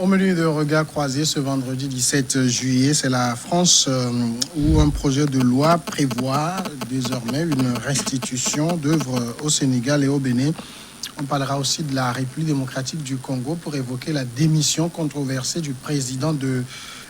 Au menu de Regard croisé ce vendredi 17 juillet, c'est la France où un projet de loi prévoit désormais une restitution d'œuvres au Sénégal et au Bénin. On parlera aussi de la République démocratique du Congo pour évoquer la démission controversée du président de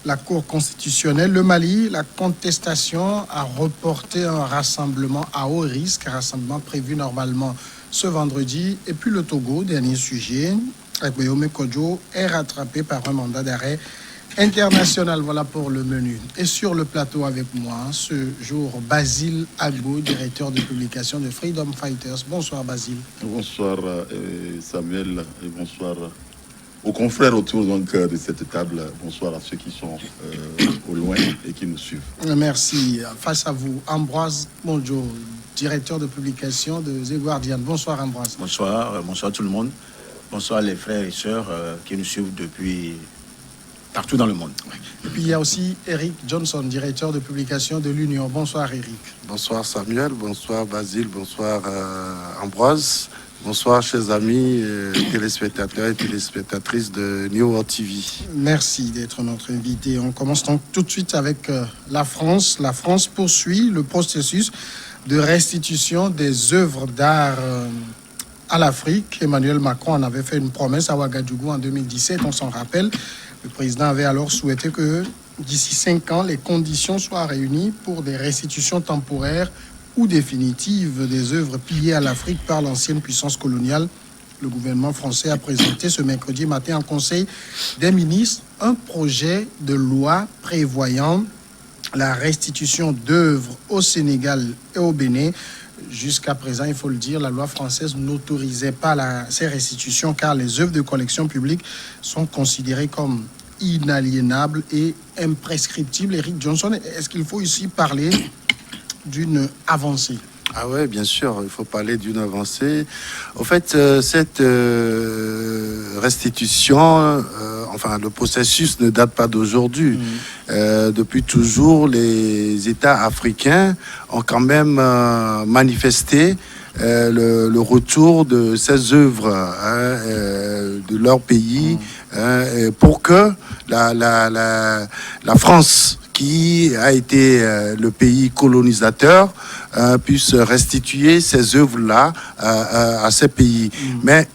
la Cour constitutionnelle. Le Mali, la contestation a reporté un rassemblement à haut risque, un rassemblement prévu normalement ce vendredi. Et puis le Togo, dernier sujet, Agbeome Kodjo est rattrapé par un mandat d'arrêt international. Voilà pour le menu. Et sur le plateau avec moi, ce jour, Basile Agbo, directeur de publication de Freedom Fighters. Bonsoir Basile. Bonsoir Samuel et bonsoir aux confrères autour donc, de cette table. Bonsoir à ceux qui sont au loin et qui nous suivent. Merci. Face à vous, Ambroise Monjo, directeur de publication de The Guardian. Bonsoir Ambroise. Bonsoir, bonsoir tout le monde. Bonsoir les frères et sœurs qui nous suivent depuis partout dans le monde. Et puis il y a aussi Eric Johnson, directeur de publication de l'Union. Bonsoir Eric. Bonsoir Samuel, bonsoir Basile, bonsoir Ambroise. Bonsoir chers amis téléspectateurs et téléspectatrices de New World TV. Merci d'être notre invité. On commence donc tout de suite avec la France. La France poursuit le processus de restitution des œuvres d'art à l'Afrique. Emmanuel Macron en avait fait une promesse à Ouagadougou en 2017, on s'en rappelle. Le président avait alors souhaité que d'ici 5 ans, les conditions soient réunies pour des restitutions temporaires ou définitives des œuvres pillées à l'Afrique par l'ancienne puissance coloniale. Le gouvernement français a présenté ce mercredi matin en Conseil des ministres un projet de loi prévoyant la restitution d'œuvres au Sénégal et au Bénin. Jusqu'à présent, il faut le dire, la loi française n'autorisait pas ces restitutions car les œuvres de collection publique sont considérées comme inaliénables et imprescriptibles. Eric Johnson, est-ce qu'il faut ici parler d'une avancée? Ah ouais, bien sûr, il faut parler d'une avancée. Au fait, cette restitution, enfin, le processus ne date pas d'aujourd'hui. Depuis toujours, les États africains ont quand même manifesté le retour de ces œuvres de leur pays pour que la France, qui a été le pays colonisateur, puisse restituer ces œuvres-là à ces pays. Mais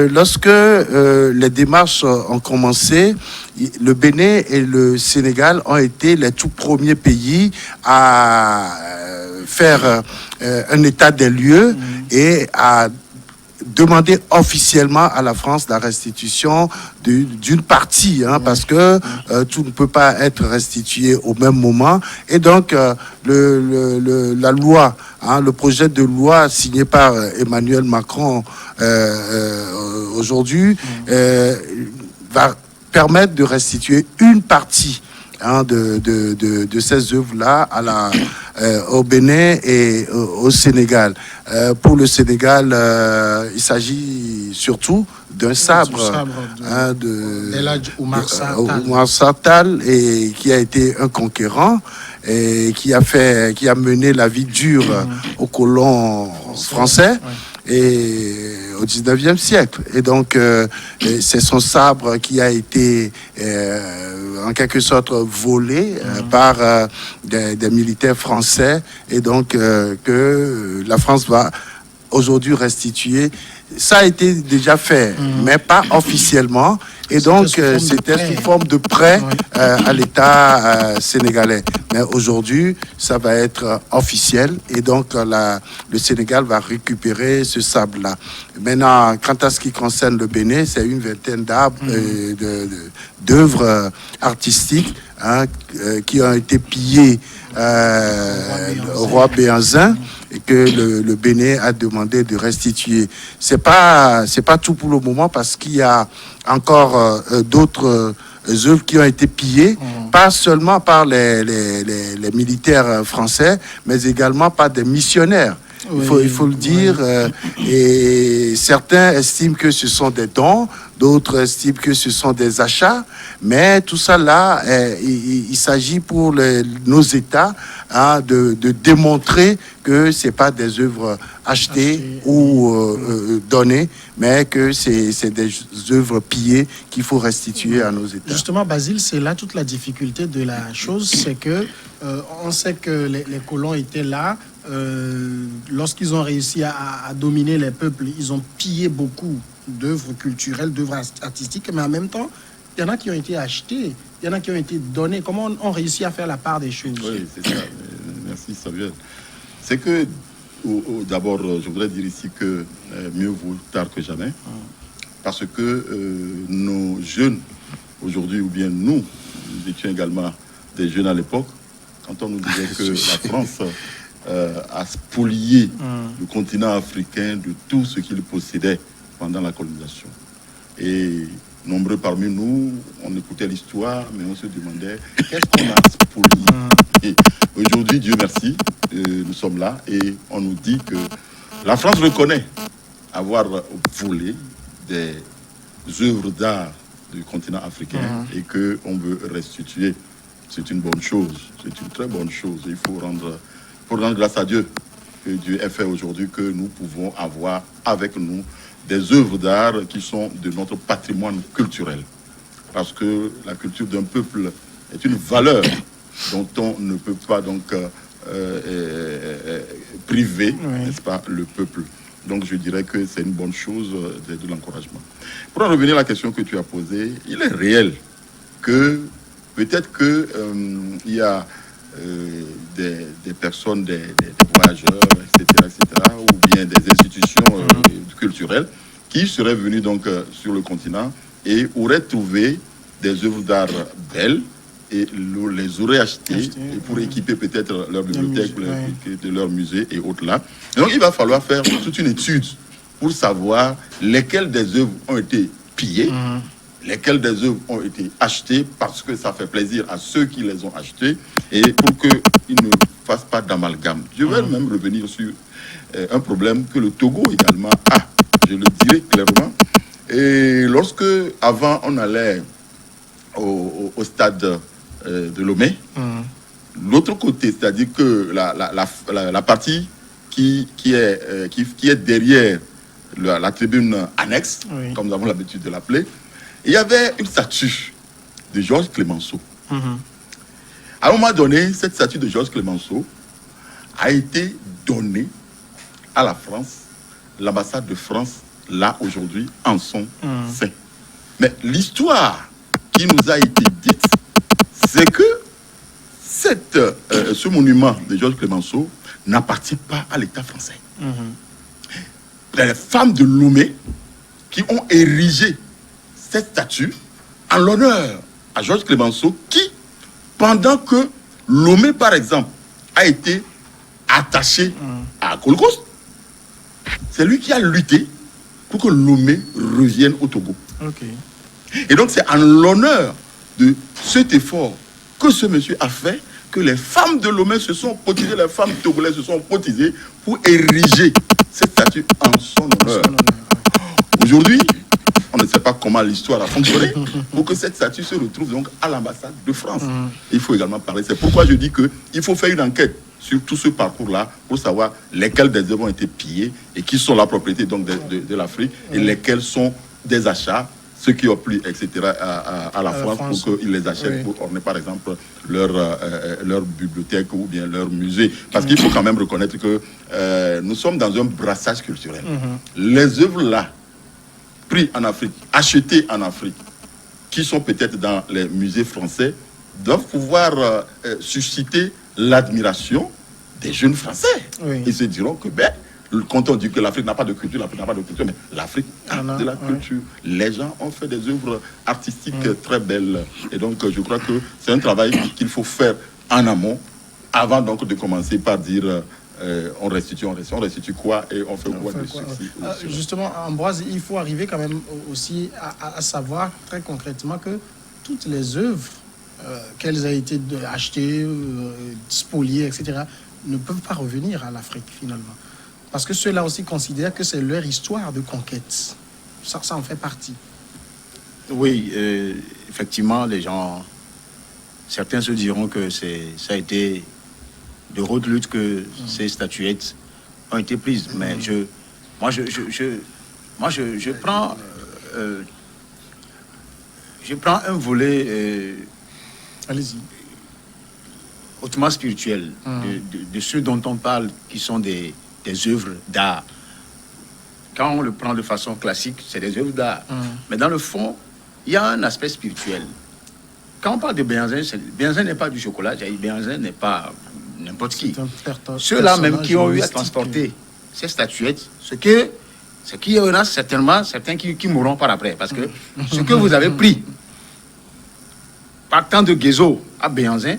lorsque les démarches ont commencé, le Bénin et le Sénégal ont été les tout premiers pays à faire un état des lieux et à demander officiellement à la France la restitution d'une partie, parce que tout ne peut pas être restitué au même moment. Et donc, la loi, le projet de loi signé par Emmanuel Macron aujourd'hui va permettre de restituer une partie de ces œuvres-là au Bénin et au Sénégal. Pour le Sénégal, il s'agit surtout d'un sabre de Oumar Sartal, et qui a été un conquérant et qui a mené la vie dure aux colons français. Et au 19e siècle. Et donc, c'est son sabre qui a été en quelque sorte volé par des militaires français. Et donc, que la France va aujourd'hui restituer. Ça a été déjà fait, mais pas officiellement. Et donc, c'était sous forme de prêt à l'État sénégalais. Mais aujourd'hui, ça va être officiel. Et donc, le Sénégal va récupérer ce sable-là. Maintenant, quant à ce qui concerne le Bénin, c'est une vingtaine d'œuvres artistiques qui ont été pillées au roi Béhanzin et que le Bénin a demandé de restituer. C'est pas tout pour le moment, parce qu'il y a encore d'autres œuvres qui ont été pillées, pas seulement par les militaires français, mais également par des missionnaires. Il faut le dire. Et certains estiment que ce sont des dons, d'autres estiment que ce sont des achats. Mais tout ça là, il s'agit pour nos États de démontrer que c'est pas des œuvres achetées ou données, mais que c'est des œuvres pillées qu'il faut restituer à nos États. Justement, Basile, c'est là toute la difficulté de la chose, c'est que on sait que les colons étaient là. Lorsqu'ils ont réussi à dominer les peuples, ils ont pillé beaucoup d'œuvres culturelles, d'œuvres artistiques, mais en même temps, il y en a qui ont été achetées, il y en a qui ont été données. Comment on réussit à faire la part des choses? Oui, c'est ça. Merci, Samuel. C'est que, d'abord, je voudrais dire ici que mieux vaut tard que jamais, parce que nos jeunes, aujourd'hui, ou bien nous étions également des jeunes à l'époque, quand on nous disait que la France a spolié le continent africain de tout ce qu'il possédait pendant la colonisation. Et nombreux parmi nous, on écoutait l'histoire, mais on se demandait qu'est-ce qu'on a spolié. Et aujourd'hui, Dieu merci, nous sommes là et on nous dit que la France reconnaît avoir volé des œuvres d'art du continent africain et qu'on veut restituer. C'est une bonne chose, c'est une très bonne chose. Il faut rendre grâce à Dieu que Dieu ait fait aujourd'hui que nous pouvons avoir avec nous des œuvres d'art qui sont de notre patrimoine culturel. Parce que la culture d'un peuple est une valeur dont on ne peut pas donc priver, n'est-ce pas, le peuple. Donc je dirais que c'est une bonne chose de l'encouragement. Pour en revenir à la question que tu as posée, il est réel que peut-être que il y a des personnes, des voyageurs, etc., ou bien des institutions culturelles qui seraient venus donc sur le continent et auraient trouvé des œuvres d'art belles et les auraient achetées et pour équiper peut-être leur bibliothèque, de leur musée et autres là. Et donc il va falloir faire toute une étude pour savoir lesquelles des œuvres ont été pillées, lesquelles des œuvres ont été achetées parce que ça fait plaisir à ceux qui les ont achetées et pour qu'ils ne fassent pas d'amalgame. Je vais même revenir sur un problème que le Togo également a, je le dirais clairement. Et lorsque, avant, on allait au stade de Lomé, l'autre côté, c'est-à-dire que la partie qui est derrière la tribune annexe, comme nous avons l'habitude de l'appeler, il y avait une statue de Georges Clemenceau. À un moment donné, cette statue de Georges Clemenceau a été donnée à la France. L'ambassade de France, là, aujourd'hui, en son sein. Mais l'histoire qui nous a été dite, c'est que ce monument de Georges Clemenceau n'appartient pas à l'État français. Les femmes de Lomé qui ont érigé cette statue en l'honneur à Georges Clemenceau qui, pendant que Lomé, par exemple, a été attaché à Golgos, c'est lui qui a lutté pour que Lomé revienne au Togo. Et donc c'est en l'honneur de cet effort que ce monsieur a fait que les femmes de Lomé se sont cotisées, les femmes togolaises se sont cotisées pour ériger cette statue en son honneur. Aujourd'hui, on ne sait pas comment l'histoire a fonctionné pour que cette statue se retrouve donc à l'ambassade de France. Il faut également parler. C'est pourquoi je dis qu'il faut faire une enquête sur tout ce parcours-là pour savoir lesquelles des œuvres ont été pillées et qui sont la propriété donc de l'Afrique et lesquelles sont des achats, ceux qui ont plu, etc., à la France pour qu'ils les achètent pour orner par exemple leur bibliothèque ou bien leur musée. Parce qu'il faut quand même reconnaître que nous sommes dans un brassage culturel. Les œuvres là, pris en Afrique, achetés en Afrique, qui sont peut-être dans les musées français, doivent pouvoir susciter l'admiration des jeunes Français. Ils se diront que, quand on dit que l'Afrique n'a pas de culture, l'Afrique n'a pas de culture, mais l'Afrique a de la culture. Les gens ont fait des œuvres artistiques très belles. Et donc, je crois que c'est un travail qu'il faut faire en amont, avant donc de commencer par dire... on restitue quoi et on fait quoi de ceci. Justement, Ambroise, il faut arriver quand même aussi à savoir très concrètement que toutes les œuvres qu'elles aient été achetées, spoliées, etc., ne peuvent pas revenir à l'Afrique finalement. Parce que ceux-là aussi considèrent que c'est leur histoire de conquête. Ça en fait partie. Oui, effectivement, les gens, certains se diront que ça a été de haute lutte que ces statuettes ont été prises. Mais je prends un volet Allez-y. hautement spirituel de ceux dont on parle qui sont des œuvres d'art. Quand on le prend de façon classique, c'est des œuvres d'art. Mais dans le fond, il y a un aspect spirituel. Quand on parle de Béhanzin, Béhanzin n'est pas du chocolat, Béhanzin n'est pas n'importe qui. Ceux-là même qui ont eu à transporter ces statuettes, ce qui y en a certainement certains qui mourront par après. Parce que ce que vous avez pris, partant de Guézo à Béhanzin,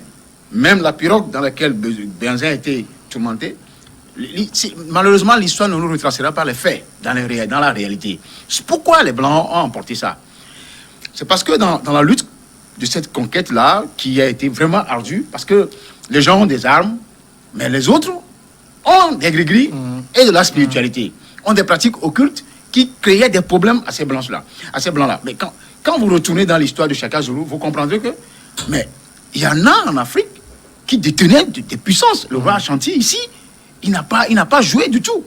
même la pirogue dans laquelle Béhanzin a été tourmenté, malheureusement, l'histoire ne nous retracera pas les faits dans la réalité. C'est pourquoi les Blancs ont emporté ça. C'est parce que dans la lutte de cette conquête-là, qui a été vraiment ardue, parce que les gens ont des armes, mais les autres ont des gris-gris et de la spiritualité, ont des pratiques occultes qui créaient des problèmes à ces Blancs-là. Mais quand vous retournez dans l'histoire de Shaka Zulu, vous comprendrez que, mais il y en a en Afrique qui détenaient des puissances. Le roi Ashanti, ici, il n'a pas joué du tout.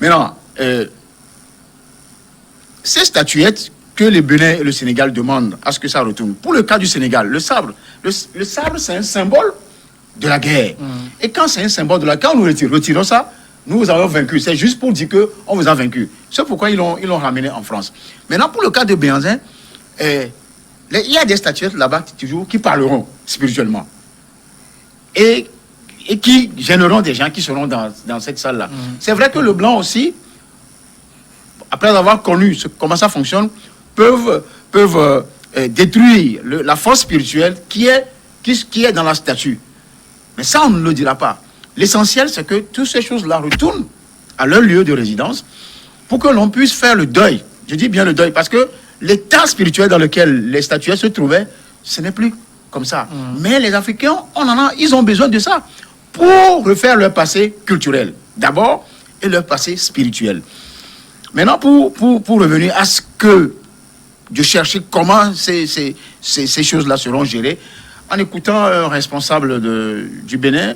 Maintenant, ces statuettes que le Bénin et le Sénégal demandent à ce que ça retourne. Pour le cas du Sénégal, le sabre, c'est un symbole de la guerre. Et quand c'est un symbole de la guerre, quand nous retirons ça, nous vous avons vaincu. C'est juste pour dire qu'on vous a vaincu. C'est pourquoi ils l'ont ramené en France. Maintenant, pour le cas de Béhanzin, il y a des statuettes là-bas toujours qui parleront spirituellement. Et qui gêneront des gens qui seront dans cette salle-là. C'est vrai que le blanc aussi, après avoir connu comment ça fonctionne, peuvent détruire la force spirituelle qui est dans la statue. Mais ça, on ne le dira pas. L'essentiel, c'est que toutes ces choses-là retournent à leur lieu de résidence pour que l'on puisse faire le deuil. Je dis bien le deuil, parce que l'état spirituel dans lequel les statuettes se trouvaient, ce n'est plus comme ça. Mais les Africains, ils ont besoin de ça pour refaire leur passé culturel, d'abord, et leur passé spirituel. Maintenant, pour revenir à ce que de chercher comment ces choses-là seront gérées, en écoutant un responsable du Bénin,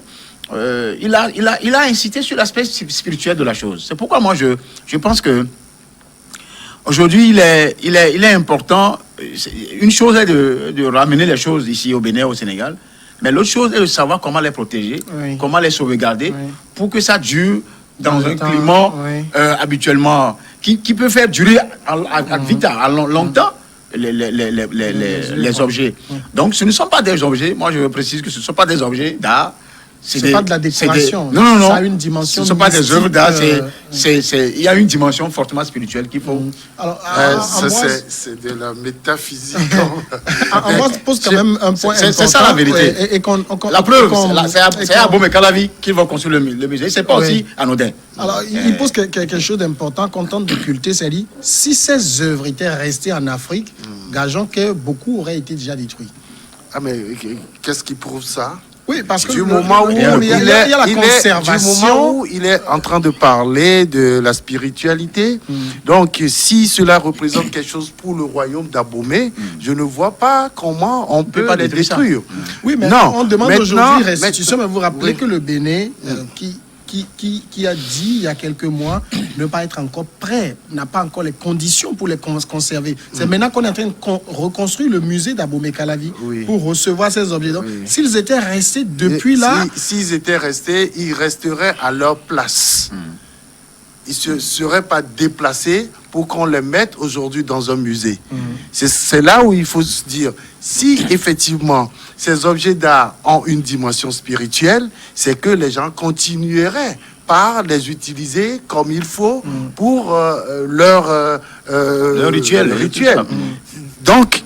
il a incité sur l'aspect spirituel de la chose. C'est pourquoi moi je pense que aujourd'hui il est important. Une chose est de ramener les choses ici au Bénin, au Sénégal, mais l'autre chose est de savoir comment les protéger, comment les sauvegarder, pour que ça dure dans un climat habituellement qui peut faire durer à longtemps les objets. Donc ce ne sont pas des objets, moi je précise que ce ne sont pas des objets d'art. C'est pas de la décoration. Non. Ça a une dimension. Ce ne sont pas des œuvres d'art. Il y a une dimension fortement spirituelle qu'il faut. Alors, c'est de la métaphysique. Moi, je pose quand même un point important. C'est ça la vérité. La preuve, c'est à Abomey-Calavi qu'ils vont construire le musée. C'est pas aussi anodin. Alors, il pose quelque chose d'important qu'on tente d'occulter, c'est dit, si ces œuvres étaient restées en Afrique, gageons que beaucoup auraient été déjà détruits. Ah, mais qu'est-ce qui prouve ça? Oui, parce que du moment où il y a la conservation, du moment où il est en train de parler de la spiritualité, donc si cela représente quelque chose pour le royaume d'Abomey, je ne vois pas comment on peut pas les détruire. Oui, mais non, on demande aujourd'hui restitution, mais vous rappelez que le Bénin, qui a dit il y a quelques mois ne pas être encore prêt, n'a pas encore les conditions pour les conserver. C'est maintenant qu'on est en train de reconstruire le musée d'Abomey-Calavi pour recevoir ces objets. Donc, s'ils étaient restés depuis là... S'ils étaient restés, ils resteraient à leur place. Ils ne seraient pas déplacés pour qu'on les mette aujourd'hui dans un musée. C'est là où il faut se dire, si effectivement ces objets d'art ont une dimension spirituelle, c'est que les gens continueraient par les utiliser comme il faut pour leur rituel. Donc,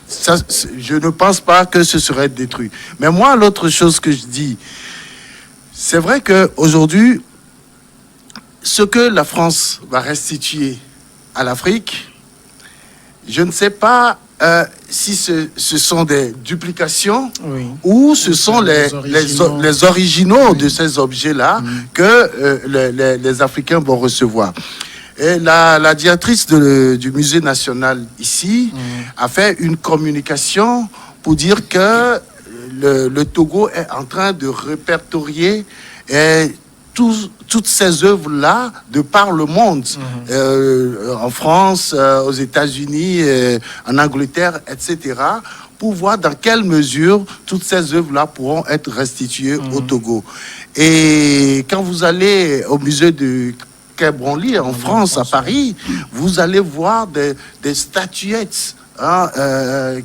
ça, je ne pense pas que ce serait détruit. Mais moi, l'autre chose que je dis, c'est vrai qu'aujourd'hui, ce que la France va restituer à l'Afrique, je ne sais pas si ce sont des duplications ou ce sont les originaux de ces objets-là que les Africains vont recevoir. Et la directrice du musée national ici a fait une communication pour dire que le Togo est en train de répertorier toutes ces œuvres-là de par le monde, en France, aux États-Unis, en Angleterre, etc., pour voir dans quelle mesure toutes ces œuvres-là pourront être restituées au Togo. Et quand vous allez au musée de Quai Branly en France, à Paris, vous allez voir des statuettes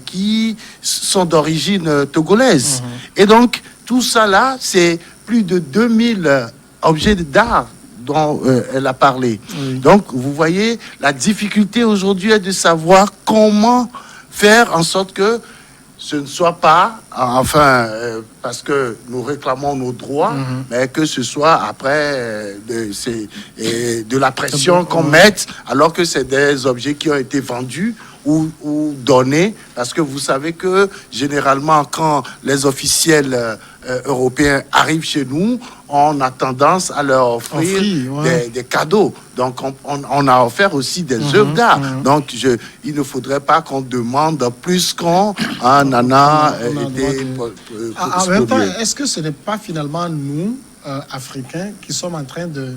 qui sont d'origine togolaise. Et donc, tout ça là, c'est plus de 2000 objets d'art dont elle a parlé. Donc, vous voyez, la difficulté aujourd'hui est de savoir comment faire en sorte que ce ne soit pas, parce que nous réclamons nos droits, mais que ce soit après de la pression qu'on mette, alors que c'est des objets qui ont été vendus ou donnés, parce que vous savez que généralement quand les officiels européens arrivent chez nous, on a tendance à leur offrir des cadeaux. Donc on a offert aussi des œuvres d'art. Donc il ne faudrait pas qu'on demande plus qu'on en a été. En même temps, est-ce que ce n'est pas finalement nous, Africains, qui sommes en train de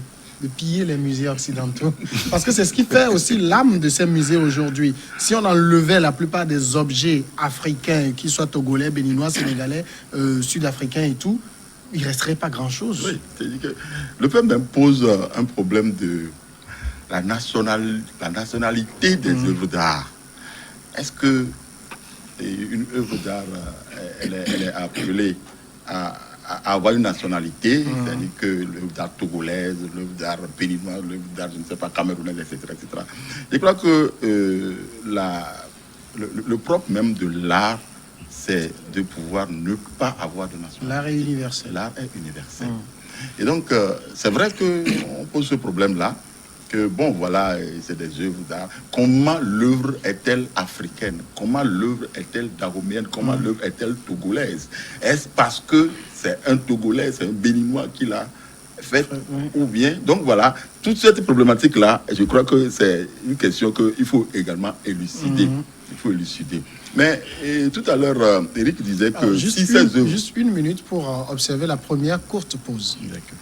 piller les musées occidentaux? Parce que c'est ce qui fait aussi l'âme de ces musées aujourd'hui. Si on enlevait la plupart des objets africains, qu'ils soient togolais, béninois, sénégalais, sud-africains et tout, il ne resterait pas grand-chose. Oui, c'est-à-dire que le peuple impose un problème de la nationalité des œuvres d'art. Est-ce que une œuvre d'art, elle est appelée à avoir une nationalité, c'est-à-dire que l'œuvre d'art togolaise, l'œuvre d'art béninoise, l'œuvre d'art, je ne sais pas, camerounaise, etc. Je crois que le propre même de l'art, c'est de pouvoir ne pas avoir de nationalité. L'art est universel. L'art est universel. Et donc, c'est vrai qu'on pose ce problème-là, que bon, voilà, c'est des œuvres d'art. Comment l'œuvre est-elle africaine? Comment l'œuvre est-elle daroméenne? Comment l'œuvre est-elle togolaise? Est-ce parce que c'est un Togolais, c'est un Béninois qui l'a fait, ou bien? Donc voilà, toute cette problématique-là, je crois que c'est une question qu'il faut également élucider. Il faut élucider. Mais tout à l'heure, Eric disait que juste une minute pour observer la première courte pause. D'accord.